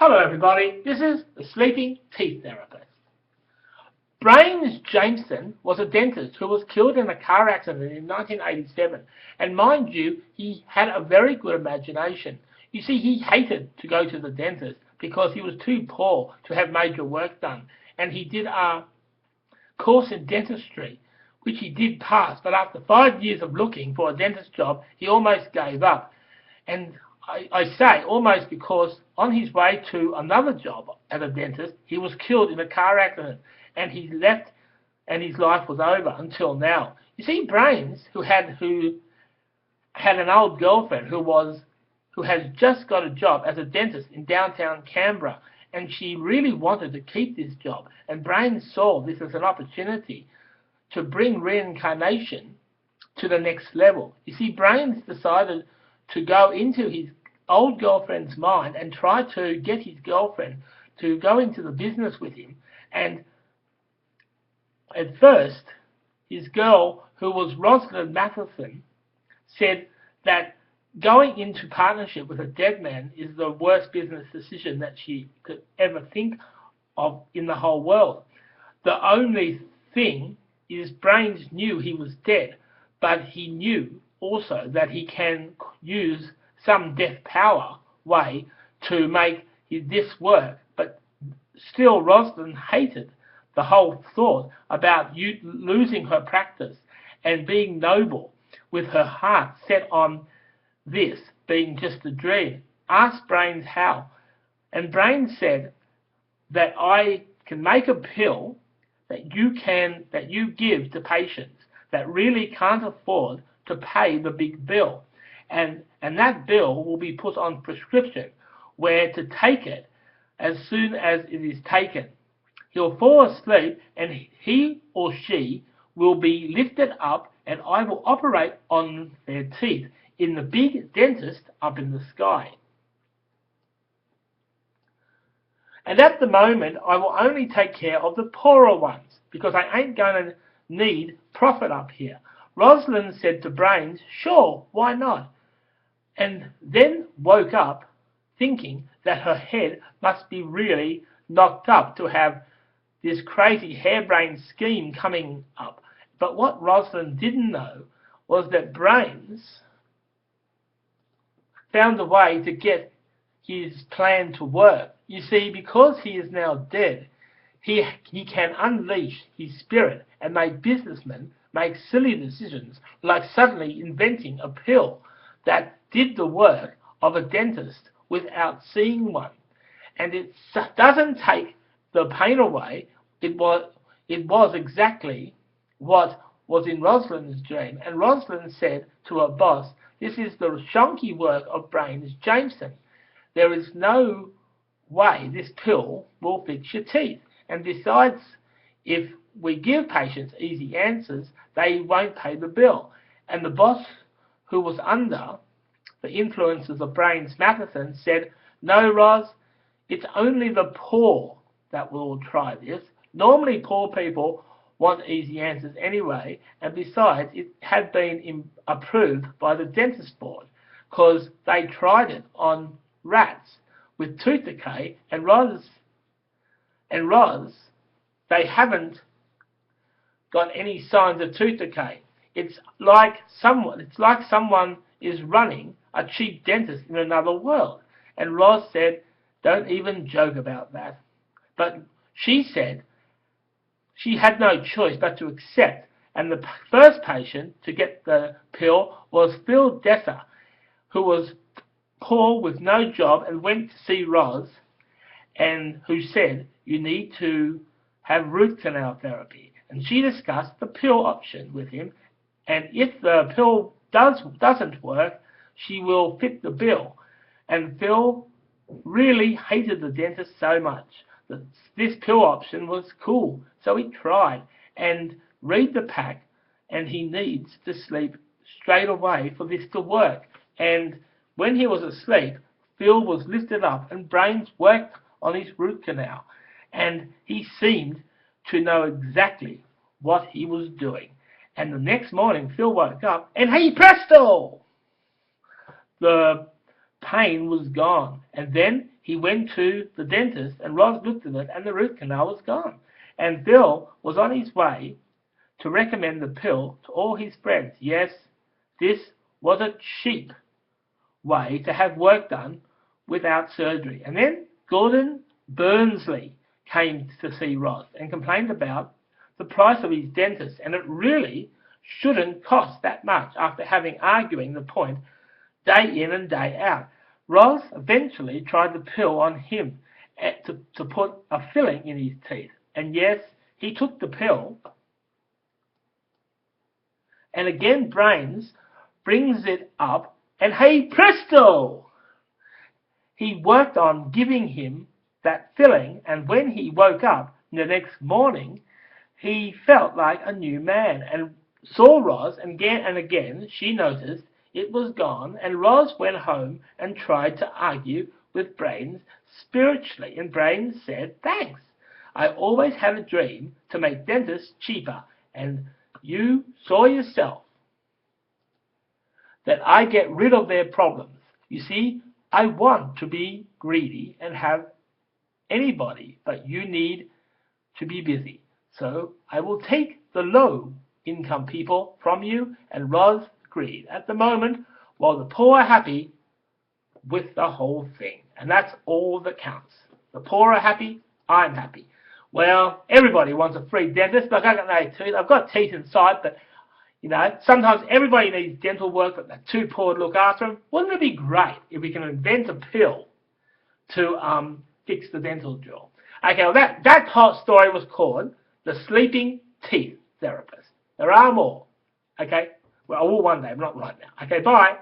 Hello everybody, this is the Sleeping Teeth Therapist. Brains Jameson was a dentist who was killed in a car accident in 1987, and mind you, he had a very good imagination. You see, he hated to go to the dentist because he was too poor to have major work done, and he did a course in dentistry, which he did pass, but after 5 years of looking for a dentist job, he almost gave up. And I say almost because on his way to another job as a dentist, he was killed in a car accident, and he left, and his life was over until now. You see, Brains, who had an old girlfriend who has just got a job as a dentist in downtown Canberra, and she really wanted to keep this job, and Brains saw this as an opportunity to bring reincarnation to the next level. You see, Brains decided to go into his old girlfriend's mind and try to get his girlfriend to go into the business with him. And at first, his girl, who was Rosalind Matheson, said that going into partnership with a dead man is the worst business decision that she could ever think of in the whole world. The only thing is Brains knew he was dead, but he knew also that he can use some death power way to make this work. But still, Rosalind hated the whole thought about you losing her practice and being noble with her heart set on this being just a dream. Asked Brains how, and Brains said that I can make a pill that you give to patients that really can't afford to pay the big bill, and that bill will be put on prescription where to take it as soon as it is taken. He'll fall asleep and he or she will be lifted up, and I will operate on their teeth in the big dentist up in the sky. And at the moment I will only take care of the poorer ones because I ain't going to need profit up here. Rosalind said to Brains, sure, why not? And then woke up thinking that her head must be really knocked up to have this crazy harebrained scheme coming up. But what Rosalind didn't know was that Brains found a way to get his plan to work. You see, because he is now dead, he can unleash his spirit and make businessmen make silly decisions, like suddenly inventing a pill that did the work of a dentist without seeing one. And it doesn't take the pain away. It was exactly what was in Rosalind's dream. And Rosalind said to her boss, this is the shonky work of Brains Jameson. There is no way this pill will fix your teeth. And besides, if we give patients easy answers, they won't pay the bill. And the boss, who was under the influences of Brains Matheson, said, no, Ros, it's only the poor that will try this. Normally poor people want easy answers anyway, and besides, it had been approved by the dentist board because they tried it on rats with tooth decay, and Ros, they haven't got any signs of tooth decay. It's like someone is running a cheap dentist in another world. And Ros said, don't even joke about that. But she said she had no choice but to accept. And the first patient to get the pill was Phil Desser, who was poor with no job and went to see Ros, and who said, you need to have root canal therapy. And she discussed the pill option with him, and if the pill doesn't work, she will fit the bill. And Phil really hated the dentist so much that this pill option was cool, so he tried. And read the pack, and he needs to sleep straight away for this to work. And when he was asleep, Phil was lifted up and Brains worked on his root canal, and he seemed to know exactly what he was doing. And the next morning, Phil woke up, and hey presto! The pain was gone. And then he went to the dentist, and Roz looked at it, and the root canal was gone. And Bill was on his way to recommend the pill to all his friends. Yes, this was a cheap way to have work done without surgery. And then Gordon Burnsley came to see Roz and complained about the price of his dentist, and it really shouldn't cost that much after arguing the point day in and day out. Roz eventually tried the pill on him to put a filling in his teeth. And yes, he took the pill. And again, Brains brings it up, and hey presto! He worked on giving him that filling, and when he woke up the next morning, he felt like a new man and saw Roz, and again she noticed it was gone, and Roz went home and tried to argue with Brains spiritually, and Brains said, "Thanks. I always had a dream to make dentists cheaper, and you saw yourself that I get rid of their problems. You see, I want to be greedy and have anybody, but you need to be busy. So I will take the low-income people from you," and Roz agreed. At the moment, while the poor are happy with the whole thing. And that's all that counts. The poor are happy, I'm happy. Well, everybody wants a free dentist. Like, I got no teeth. I've got teeth inside, but, sometimes everybody needs dental work, but they're too poor to look after them. Wouldn't it be great if we can invent a pill to fix the dental jaw? Okay, well, that whole story was called The Sleeping Teeth Therapist. There are more. Okay? Well, one day, but not right now. Okay, bye.